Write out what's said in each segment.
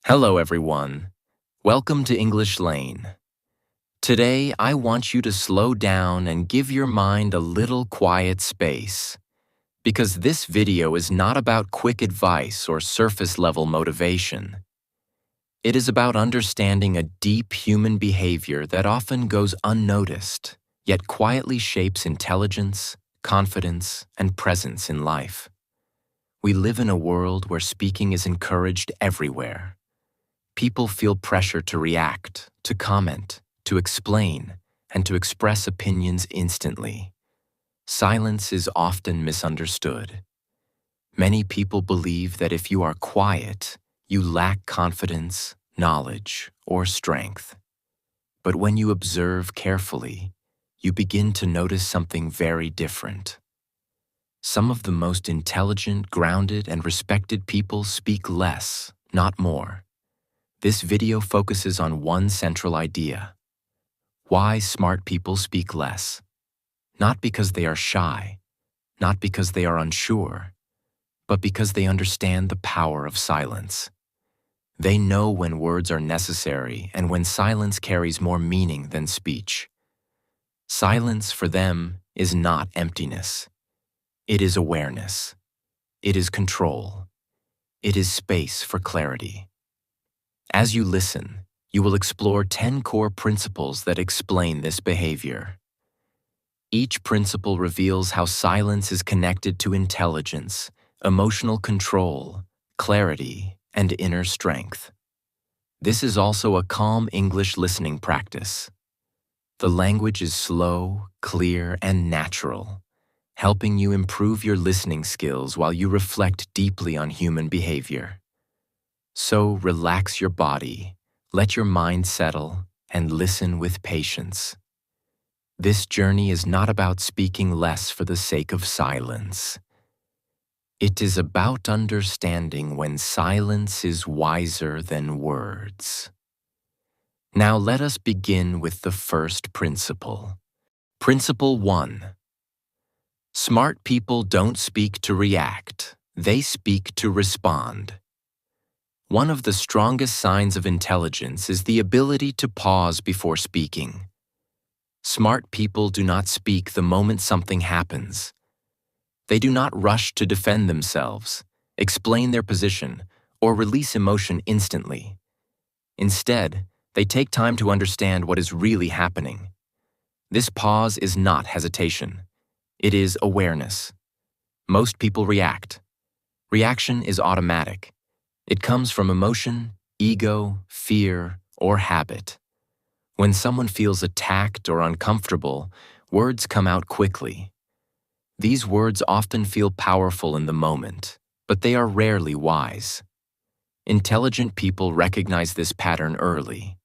Hello, everyone. Welcome to English Lane. Today, I want you to slow down and give your mind a little quiet space, because this video is not about quick advice or surface-level motivation. It is about understanding a deep human behavior that often goes unnoticed, yet quietly shapes intelligence, confidence, and presence in life. We live in a world where speaking is encouraged everywhere. People feel pressure to react, to comment, to explain, and to express opinions instantly. Silence is often misunderstood. Many people believe that if you are quiet, you lack confidence, knowledge, or strength. But when you observe carefully, you begin to notice something very different. Some of the most intelligent, grounded, and respected people speak less, not more. This video focuses on one central idea: why smart people speak less. Not because they are shy, not because they are unsure, but because they understand the power of silence. They know when words are necessary and when silence carries more meaning than speech. Silence for them is not emptiness. It is awareness. It is control. It is space for clarity. As you listen, you will explore 10 core principles that explain this behavior. Each principle reveals how silence is connected to intelligence, emotional control, clarity, and inner strength. This is also a calm English listening practice. The language is slow, clear, and natural, helping you improve your listening skills while you reflect deeply on human behavior. So relax your body, let your mind settle, and listen with patience. This journey is not about speaking less for the sake of silence. It is about understanding when silence is wiser than words. Now let us begin with the first principle. Principle 1. Smart people don't speak to react, they speak to respond. One of the strongest signs of intelligence is the ability to pause before speaking. Smart people do not speak the moment something happens. They do not rush to defend themselves, explain their position, or release emotion instantly. Instead, they take time to understand what is really happening. This pause is not hesitation. It is awareness. Most people react. Reaction is automatic. It comes from emotion, ego, fear, or habit. When someone feels attacked or uncomfortable, words come out quickly. These words often feel powerful in the moment, but they are rarely wise. Intelligent people recognize this pattern early.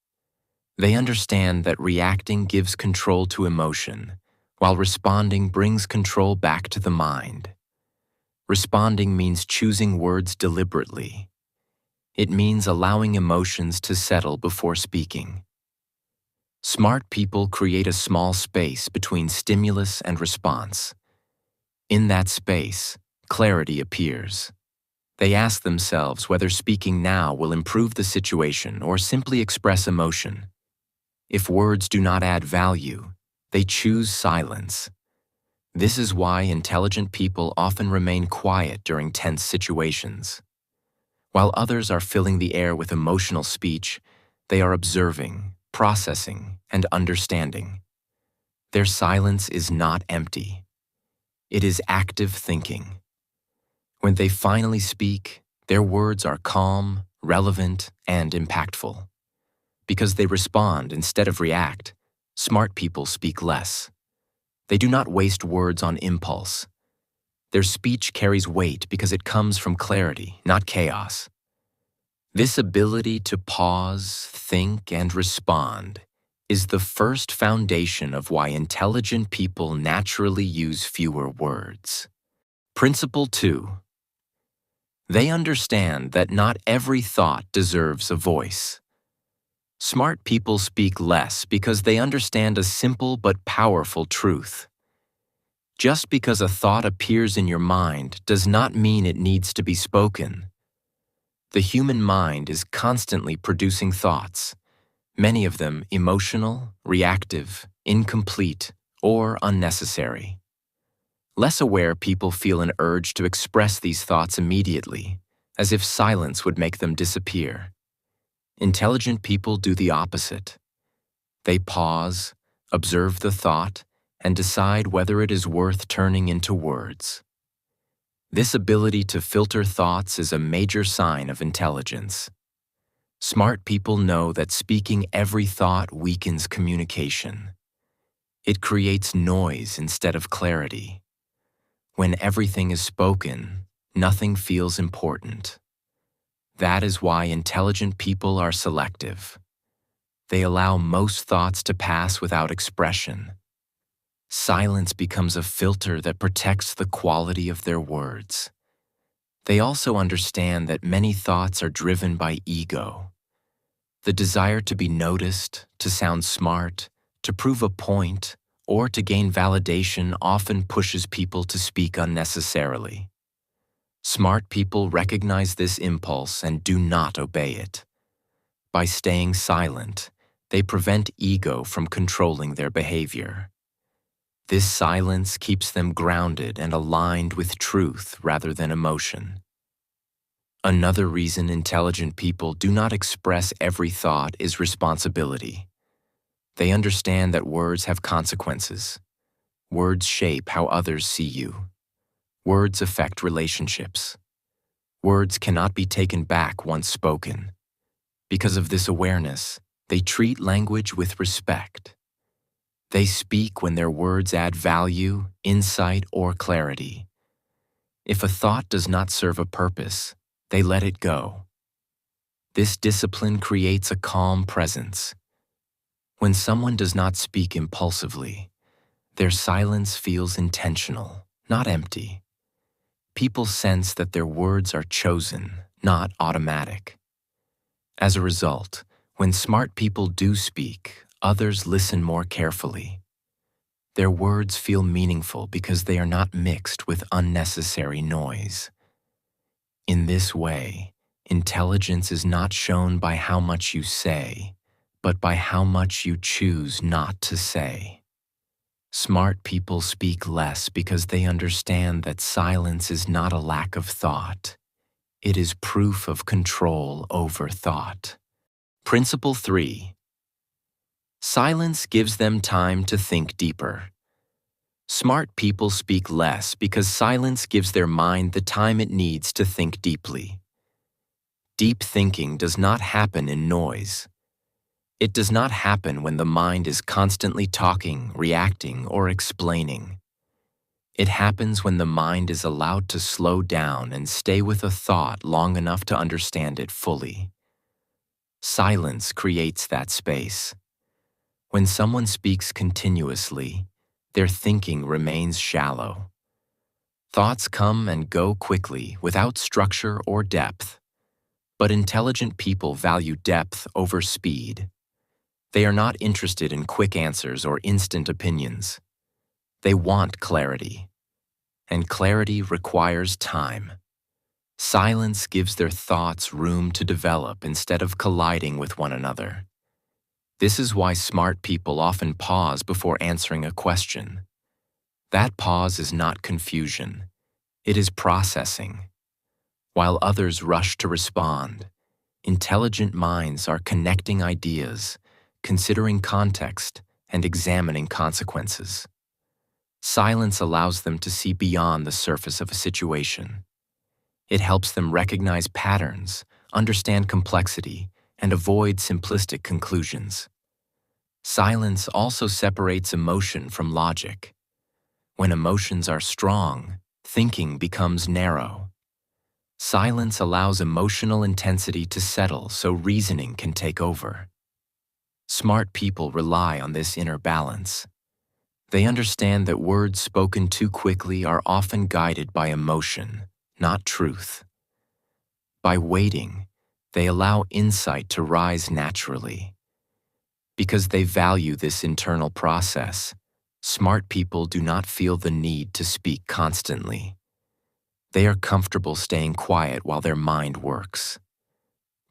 They understand that reacting gives control to emotion, while responding brings control back to the mind. Responding means choosing words deliberately. It means allowing emotions to settle before speaking. Smart people create a small space between stimulus and response. In that space, clarity appears. They ask themselves whether speaking now will improve the situation or simply express emotion. If words do not add value, they choose silence. This is why intelligent people often remain quiet during tense situations. While others are filling the air with emotional speech, they are observing, processing, and understanding. Their silence is not empty. It is active thinking. When they finally speak, their words are calm, relevant, and impactful. Because they respond instead of react, smart people speak less. They do not waste words on impulse. Their speech carries weight because it comes from clarity, not chaos. This ability to pause, think, and respond is the first foundation of why intelligent people naturally use fewer words. Principle 2. They understand that not every thought deserves a voice. Smart people speak less because they understand a simple but powerful truth. Just because a thought appears in your mind does not mean it needs to be spoken. The human mind is constantly producing thoughts, many of them emotional, reactive, incomplete, or unnecessary. Less aware people feel an urge to express these thoughts immediately, as if silence would make them disappear. Intelligent people do the opposite. They pause, observe the thought, and decide whether it is worth turning into words. This ability to filter thoughts is a major sign of intelligence. Smart people know that speaking every thought weakens communication. It creates noise instead of clarity. When everything is spoken, nothing feels important. That is why intelligent people are selective. They allow most thoughts to pass without expression. Silence becomes a filter that protects the quality of their words. They also understand that many thoughts are driven by ego. The desire to be noticed, to sound smart, to prove a point, or to gain validation often pushes people to speak unnecessarily. Smart people recognize this impulse and do not obey it. By staying silent, they prevent ego from controlling their behavior. This silence keeps them grounded and aligned with truth rather than emotion. Another reason intelligent people do not express every thought is responsibility. They understand that words have consequences. Words shape how others see you. Words affect relationships. Words cannot be taken back once spoken. Because of this awareness, they treat language with respect. They speak when their words add value, insight, or clarity. If a thought does not serve a purpose, they let it go. This discipline creates a calm presence. When someone does not speak impulsively, their silence feels intentional, not empty. People sense that their words are chosen, not automatic. As a result, when smart people do speak, others listen more carefully. Their words feel meaningful because they are not mixed with unnecessary noise. In this way, intelligence is not shown by how much you say, but by how much you choose not to say. Smart people speak less because they understand that silence is not a lack of thought. It is proof of control over thought. Principle 3. Silence gives them time to think deeper. Smart people speak less because silence gives their mind the time it needs to think deeply. Deep thinking does not happen in noise. It does not happen when the mind is constantly talking, reacting, or explaining. It happens when the mind is allowed to slow down and stay with a thought long enough to understand it fully. Silence creates that space. When someone speaks continuously, their thinking remains shallow. Thoughts come and go quickly without structure or depth. But intelligent people value depth over speed. They are not interested in quick answers or instant opinions. They want clarity. And clarity requires time. Silence gives their thoughts room to develop instead of colliding with one another. This is why smart people often pause before answering a question. That pause is not confusion. It is processing. While others rush to respond, intelligent minds are connecting ideas, considering context, and examining consequences. Silence allows them to see beyond the surface of a situation. It helps them recognize patterns, understand complexity, and avoid simplistic conclusions. Silence also separates emotion from logic. When emotions are strong, thinking becomes narrow. Silence allows emotional intensity to settle so reasoning can take over. Smart people rely on this inner balance. They understand that words spoken too quickly are often guided by emotion, not truth. By waiting, they allow insight to rise naturally. Because they value this internal process, smart people do not feel the need to speak constantly. They are comfortable staying quiet while their mind works.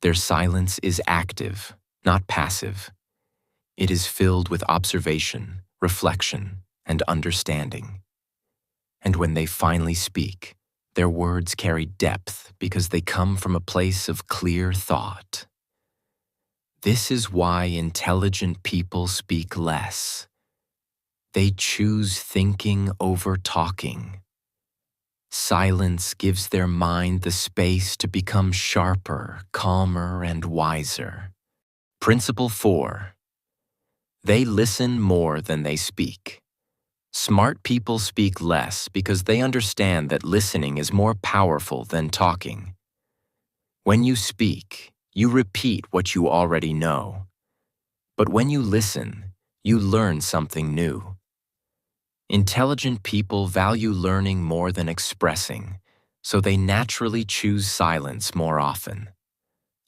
Their silence is active, not passive. It is filled with observation, reflection, and understanding. And when they finally speak, their words carry depth because they come from a place of clear thought. This is why intelligent people speak less. They choose thinking over talking. Silence gives their mind the space to become sharper, calmer, and wiser. Principle 4. They listen more than they speak. Smart people speak less because they understand that listening is more powerful than talking. When you speak, you repeat what you already know. But when you listen, you learn something new. Intelligent people value learning more than expressing, so they naturally choose silence more often.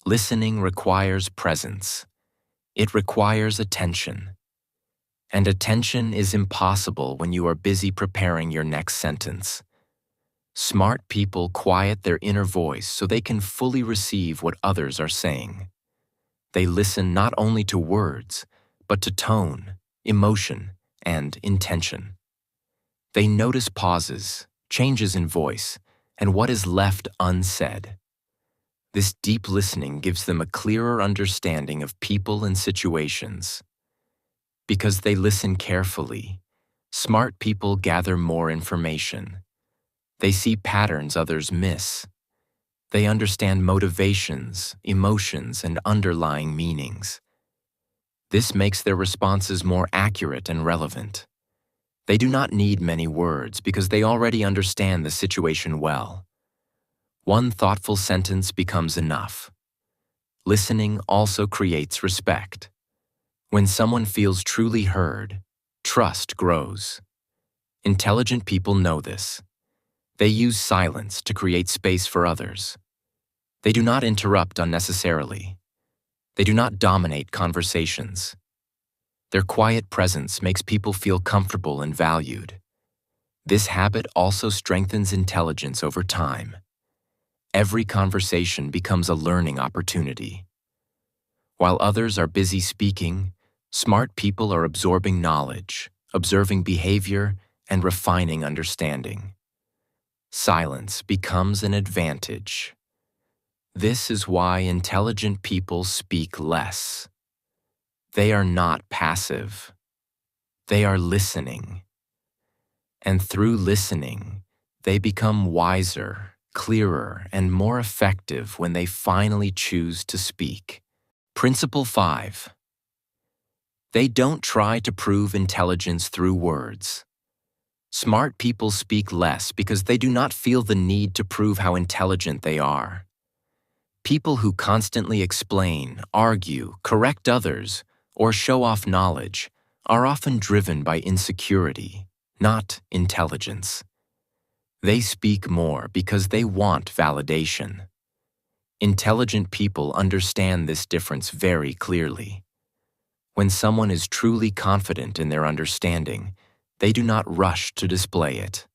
Listening requires presence. It requires attention. And attention is impossible when you are busy preparing your next sentence. Smart people quiet their inner voice so they can fully receive what others are saying. They listen not only to words, but to tone, emotion, and intention. They notice pauses, changes in voice, and what is left unsaid. This deep listening gives them a clearer understanding of people and situations. Because they listen carefully, smart people gather more information. They see patterns others miss. They understand motivations, emotions, and underlying meanings. This makes their responses more accurate and relevant. They do not need many words because they already understand the situation well. One thoughtful sentence becomes enough. Listening also creates respect. When someone feels truly heard, trust grows. Intelligent people know this. They use silence to create space for others. They do not interrupt unnecessarily. They do not dominate conversations. Their quiet presence makes people feel comfortable and valued. This habit also strengthens intelligence over time. Every conversation becomes a learning opportunity. While others are busy speaking, smart people are absorbing knowledge, observing behavior, and refining understanding. Silence becomes an advantage. This is why intelligent people speak less. They are not passive. They are listening. And through listening, they become wiser, clearer, and more effective when they finally choose to speak. Principle 5. They don't try to prove intelligence through words. Smart people speak less because they do not feel the need to prove how intelligent they are. People who constantly explain, argue, correct others, or show off knowledge are often driven by insecurity, not intelligence. They speak more because they want validation. Intelligent people understand this difference very clearly. When someone is truly confident in their understanding, they do not rush to display it.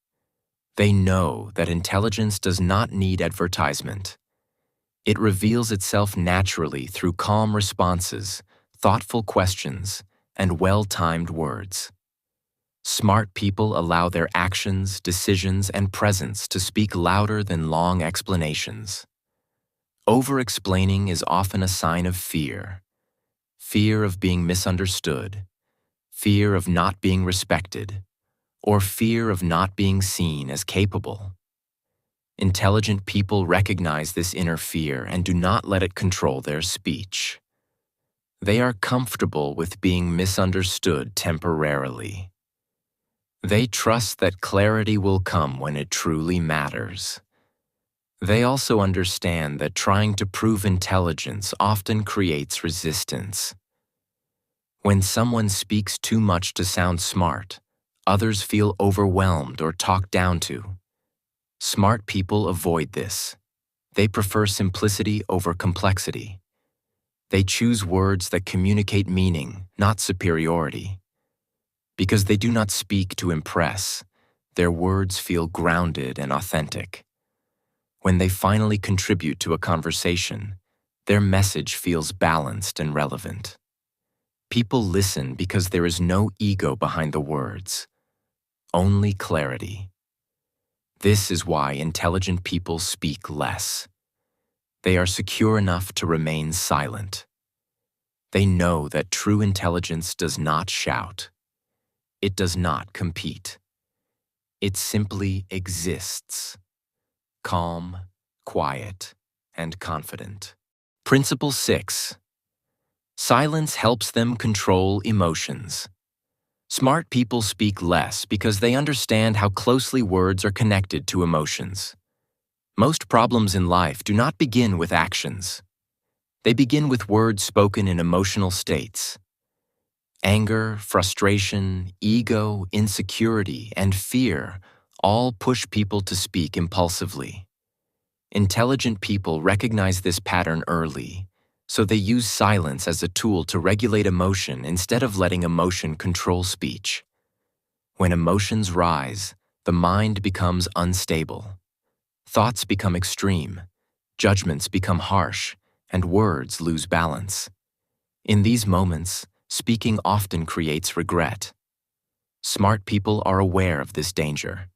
They know that intelligence does not need advertisement. It reveals itself naturally through calm responses, thoughtful questions, and well-timed words. Smart people allow their actions, decisions, and presence to speak louder than long explanations. Over-explaining is often a sign of fear. Fear of being misunderstood, fear of not being respected, or fear of not being seen as capable. Intelligent people recognize this inner fear and do not let it control their speech. They are comfortable with being misunderstood temporarily. They trust that clarity will come when it truly matters. They also understand that trying to prove intelligence often creates resistance. When someone speaks too much to sound smart, others feel overwhelmed or talked down to. Smart people avoid this. They prefer simplicity over complexity. They choose words that communicate meaning, not superiority. Because they do not speak to impress, their words feel grounded and authentic. When they finally contribute to a conversation, Their message feels balanced and relevant. People listen because there is no ego behind the words, only clarity. This is why intelligent people speak less. They are secure enough to remain silent. They know that true intelligence does not shout. It does not compete. It simply exists, calm, quiet, and confident. Principle 6. Silence helps them control emotions. Smart people speak less because they understand how closely words are connected to emotions. Most problems in life do not begin with actions. They begin with words spoken in emotional states. Anger, frustration, ego, insecurity, and fear all push people to speak impulsively. Intelligent people recognize this pattern early, so they use silence as a tool to regulate emotion instead of letting emotion control speech. When emotions rise, the mind becomes unstable. Thoughts become extreme, judgments become harsh, and words lose balance. In these moments, speaking often creates regret. Smart people are aware of this danger.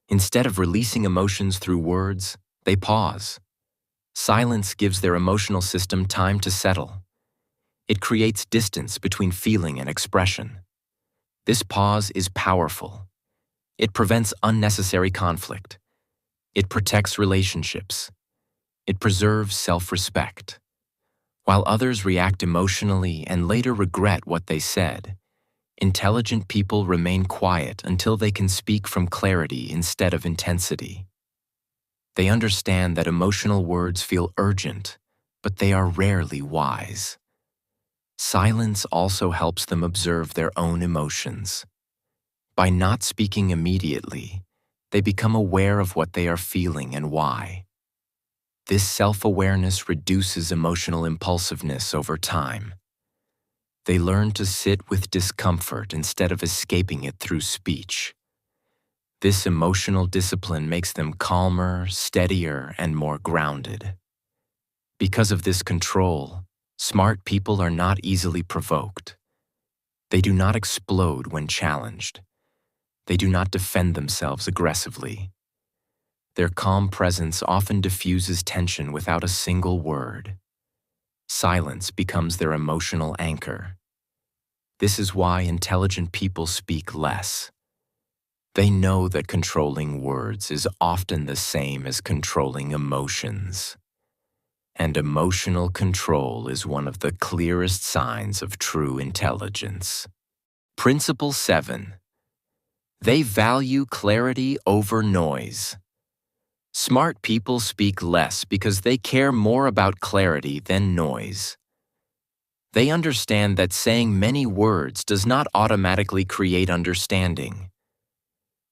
Instead of releasing emotions through words, they pause. Silence gives their emotional system time to settle. It creates distance between feeling and expression. This pause is powerful. It prevents unnecessary conflict. It protects relationships. It preserves self-respect. While others react emotionally and later regret what they said, intelligent people remain quiet until they can speak from clarity instead of intensity. They understand that emotional words feel urgent, but they are rarely wise. Silence also helps them observe their own emotions. By not speaking immediately, they become aware of what they are feeling and why. This self-awareness reduces emotional impulsiveness over time. They learn to sit with discomfort instead of escaping it through speech. This emotional discipline makes them calmer, steadier, and more grounded. Because of this control, smart people are not easily provoked. They do not explode when challenged. They do not defend themselves aggressively. Their calm presence often diffuses tension without a single word. Silence becomes their emotional anchor. This is why intelligent people speak less. They know that controlling words is often the same as controlling emotions. And emotional control is one of the clearest signs of true intelligence. Principle 7. They value clarity over noise. Smart people speak less because they care more about clarity than noise. They understand that saying many words does not automatically create understanding.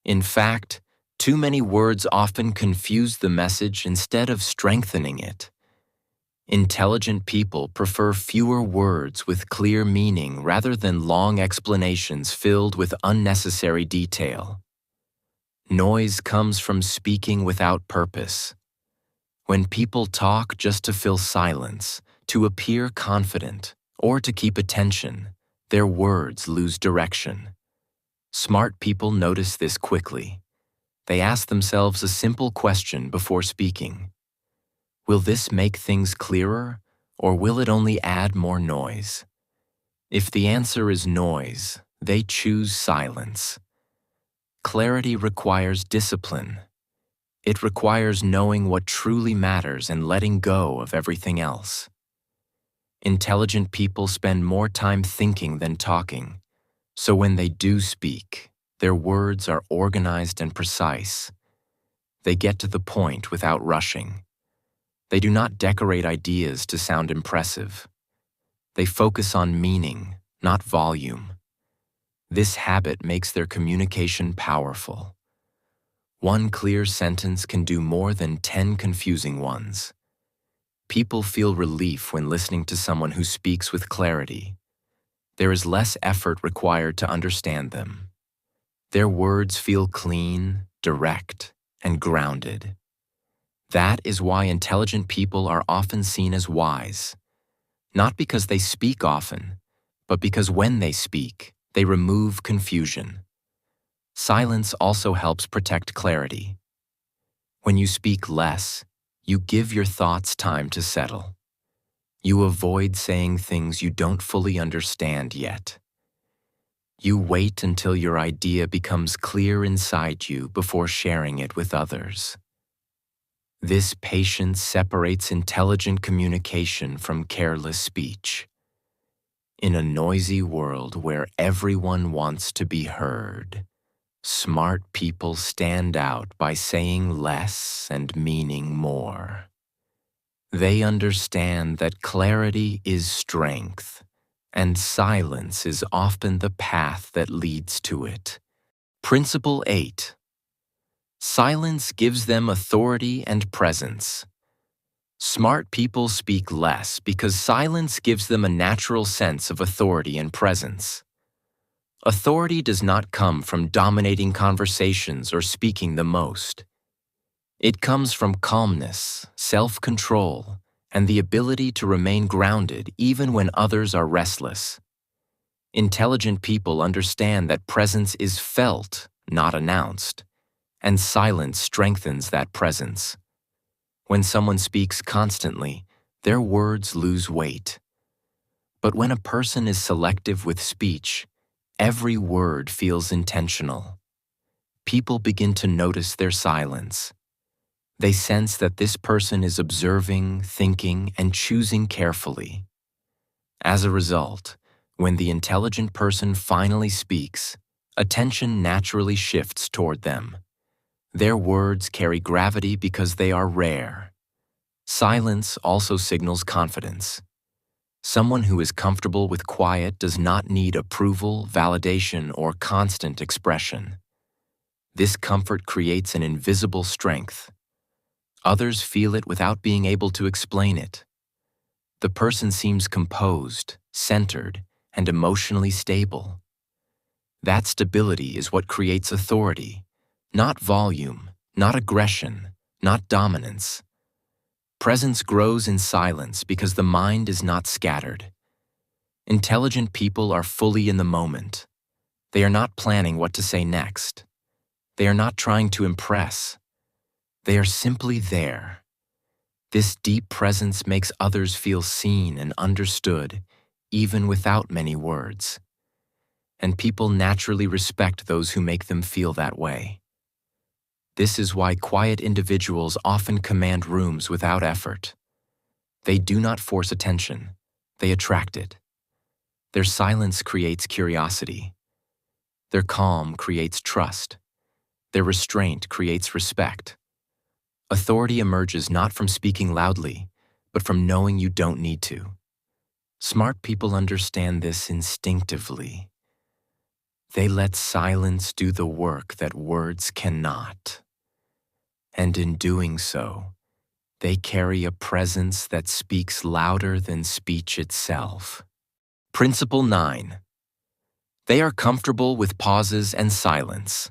In fact, too many words often confuse the message instead of strengthening it. Intelligent people prefer fewer words with clear meaning rather than long explanations filled with unnecessary detail. Noise comes from speaking without purpose. When people talk just to fill silence, to appear confident, or to keep attention, their words lose direction. Smart people notice this quickly. They ask themselves a simple question before speaking. Will this make things clearer, or will it only add more noise? If the answer is noise, they choose silence. Clarity requires discipline. It requires knowing what truly matters and letting go of everything else. Intelligent people spend more time thinking than talking, so when they do speak, their words are organized and precise. They get to the point without rushing. They do not decorate ideas to sound impressive. They focus on meaning, not volume. This habit makes their communication powerful. One clear sentence can do more than 10 confusing ones. People feel relief when listening to someone who speaks with clarity. There is less effort required to understand them. Their words feel clean, direct, and grounded. That is why intelligent people are often seen as wise, not because they speak often, but because when they speak, they remove confusion. Silence also helps protect clarity. When you speak less, you give your thoughts time to settle. You avoid saying things you don't fully understand yet. You wait until your idea becomes clear inside you before sharing it with others. This patience separates intelligent communication from careless speech. In a noisy world where everyone wants to be heard, smart people stand out by saying less and meaning more. They understand that clarity is strength, and silence is often the path that leads to it. Principle 8. Silence gives them authority and presence. Smart people speak less because silence gives them a natural sense of authority and presence. Authority does not come from dominating conversations or speaking the most. It comes from calmness, self-control, and the ability to remain grounded even when others are restless. Intelligent people understand that presence is felt, not announced, and silence strengthens that presence. When someone speaks constantly, their words lose weight. But when a person is selective with speech, every word feels intentional. People begin to notice their silence. They sense that this person is observing, thinking, and choosing carefully. As a result, when the intelligent person finally speaks, attention naturally shifts toward them. Their words carry gravity because they are rare. Silence also signals confidence. Someone who is comfortable with quiet does not need approval, validation, or constant expression. This comfort creates an invisible strength. Others feel it without being able to explain it. The person seems composed, centered, and emotionally stable. That stability is what creates authority, not volume, not aggression, not dominance. Presence grows in silence because the mind is not scattered. Intelligent people are fully in the moment. They are not planning what to say next. They are not trying to impress. They are simply there. This deep presence makes others feel seen and understood, even without many words. And people naturally respect those who make them feel that way. This is why quiet individuals often command rooms without effort. They do not force attention, they attract it. Their silence creates curiosity. Their calm creates trust. Their restraint creates respect. Authority emerges not from speaking loudly, but from knowing you don't need to. Smart people understand this instinctively. They let silence do the work that words cannot. And in doing so, they carry a presence that speaks louder than speech itself. Principle 9. They are comfortable with pauses and silence.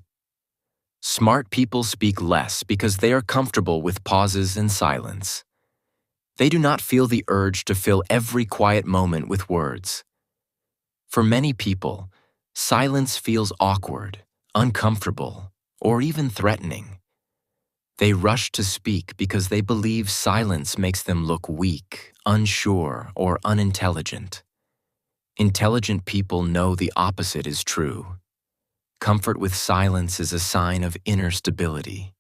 Smart people speak less because they are comfortable with pauses and silence. They do not feel the urge to fill every quiet moment with words. For many people, silence feels awkward, uncomfortable, or even threatening. They rush to speak because they believe silence makes them look weak, unsure, or unintelligent. Intelligent people know the opposite is true. Comfort with silence is a sign of inner stability.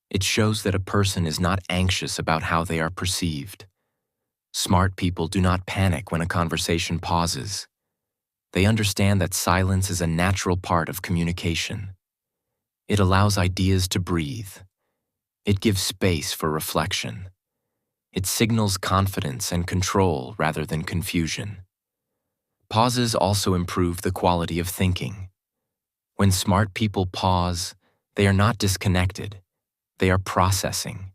It shows that a person is not anxious about how they are perceived. Smart people do not panic when a conversation pauses. They understand that silence is a natural part of communication. It allows ideas to breathe. It gives space for reflection. It signals confidence and control rather than confusion. Pauses also improve the quality of thinking. When smart people pause, they are not disconnected. They are processing.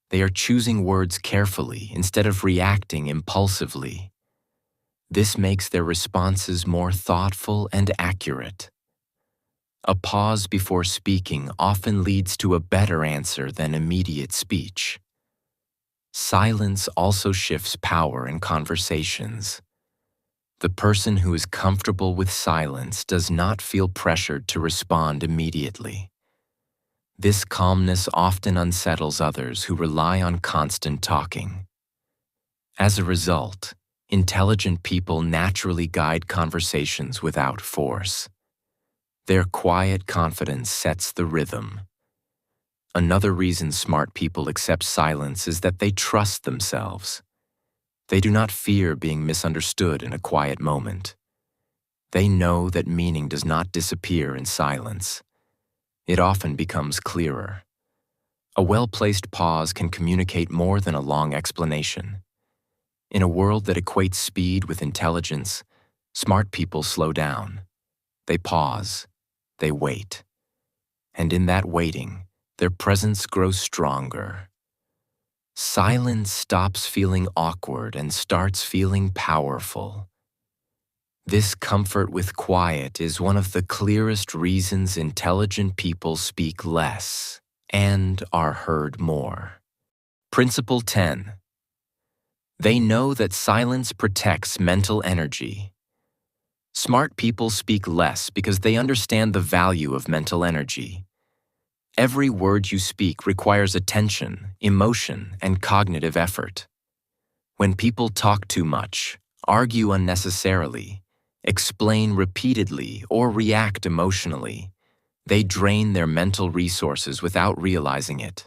They are choosing words carefully instead of reacting impulsively. This makes their responses more thoughtful and accurate. A pause before speaking often leads to a better answer than immediate speech. Silence also shifts power in conversations. The person who is comfortable with silence does not feel pressured to respond immediately. This calmness often unsettles others who rely on constant talking. As a result, intelligent people naturally guide conversations without force. Their quiet confidence sets the rhythm. Another reason smart people accept silence is that they trust themselves. They do not fear being misunderstood in a quiet moment. They know that meaning does not disappear in silence. It often becomes clearer. A well-placed pause can communicate more than a long explanation. In a world that equates speed with intelligence, smart people slow down. They pause. They wait. And in that waiting, their presence grows stronger. Silence stops feeling awkward and starts feeling powerful. This comfort with quiet is one of the clearest reasons intelligent people speak less and are heard more. Principle 10. They know that silence protects mental energy. Smart people speak less because they understand the value of mental energy. Every word you speak requires attention, emotion, and cognitive effort. When people talk too much, argue unnecessarily, explain repeatedly, or react emotionally, they drain their mental resources without realizing it.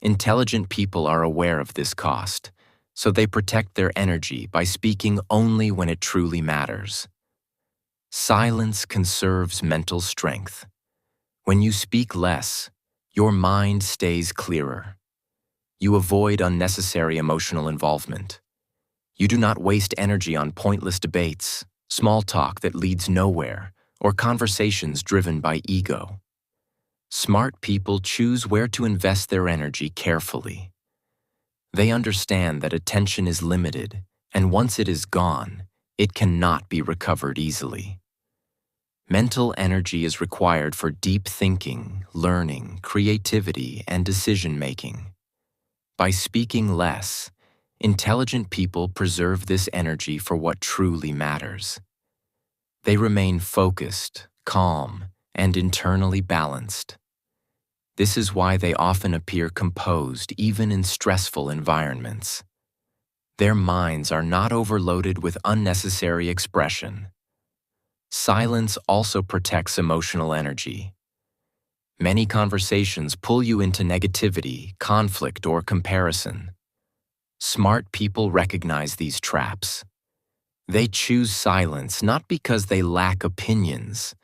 Intelligent people are aware of this cost, so they protect their energy by speaking only when it truly matters. Silence conserves mental strength. When you speak less, your mind stays clearer. You avoid unnecessary emotional involvement. You do not waste energy on pointless debates, small talk that leads nowhere, or conversations driven by ego. Smart people choose where to invest their energy carefully. They understand that attention is limited, and once it is gone, it cannot be recovered easily. Mental energy is required for deep thinking, learning, creativity, and decision-making. By speaking less, intelligent people preserve this energy for what truly matters. They remain focused, calm, and internally balanced. This is why they often appear composed even in stressful environments. Their minds are not overloaded with unnecessary expression. Silence also protects emotional energy. Many conversations pull you into negativity, conflict, or comparison. Smart people recognize these traps. They choose silence not because they lack opinions,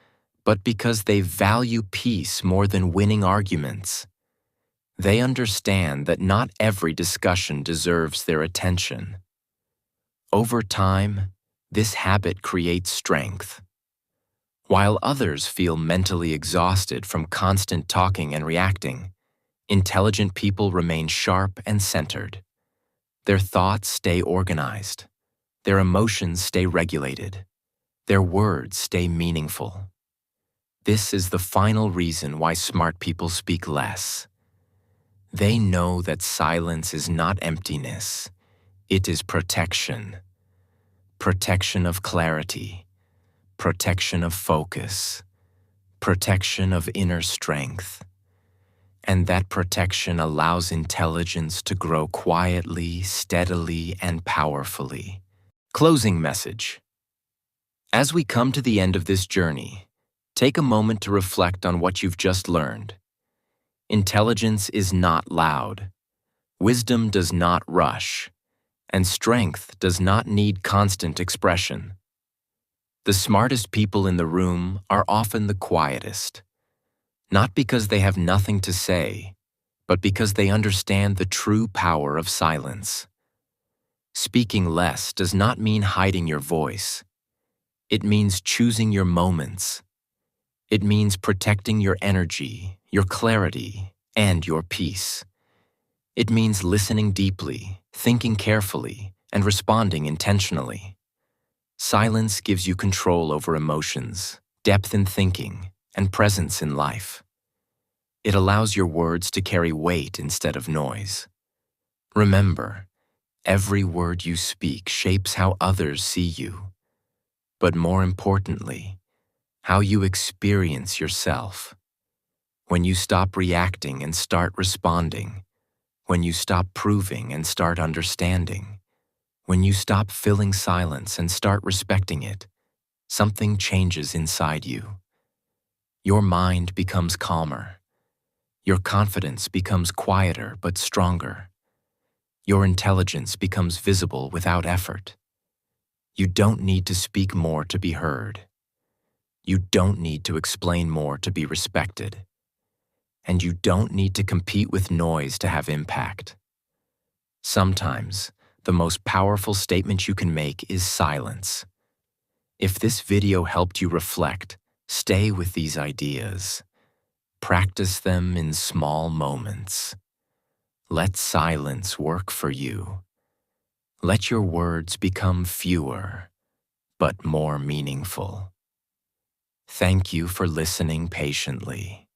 but because they value peace more than winning arguments. They understand that not every discussion deserves their attention. Over time, this habit creates strength. While others feel mentally exhausted from constant talking and reacting, intelligent people remain sharp and centered. Their thoughts stay organized. Their emotions stay regulated. Their words stay meaningful. This is the final reason why smart people speak less. They know that silence is not emptiness. It is protection. Protection of clarity. Protection of focus. Protection of inner strength. And that protection allows intelligence to grow quietly, steadily, and powerfully. Closing message. As we come to the end of this journey, take a moment to reflect on what you've just learned. Intelligence is not loud. Wisdom does not rush. And strength does not need constant expression. The smartest people in the room are often the quietest, not because they have nothing to say, but because they understand the true power of silence. Speaking less does not mean hiding your voice. It means choosing your moments. It means protecting your energy, your clarity, and your peace. It means listening deeply, thinking carefully, and responding intentionally. Silence gives you control over emotions, depth in thinking, and presence in life. It allows your words to carry weight instead of noise. Remember, every word you speak shapes how others see you, but more importantly, how you experience yourself. When you stop reacting and start responding, when you stop proving and start understanding, when you stop filling silence and start respecting it, something changes inside you. Your mind becomes calmer. Your confidence becomes quieter but stronger. Your intelligence becomes visible without effort. You don't need to speak more to be heard. You don't need to explain more to be respected. And you don't need to compete with noise to have impact. Sometimes, the most powerful statement you can make is silence. If this video helped you reflect, stay with these ideas. Practice them in small moments. Let silence work for you. Let your words become fewer, but more meaningful. Thank you for listening patiently.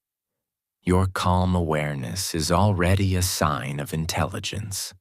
Your calm awareness is already a sign of intelligence.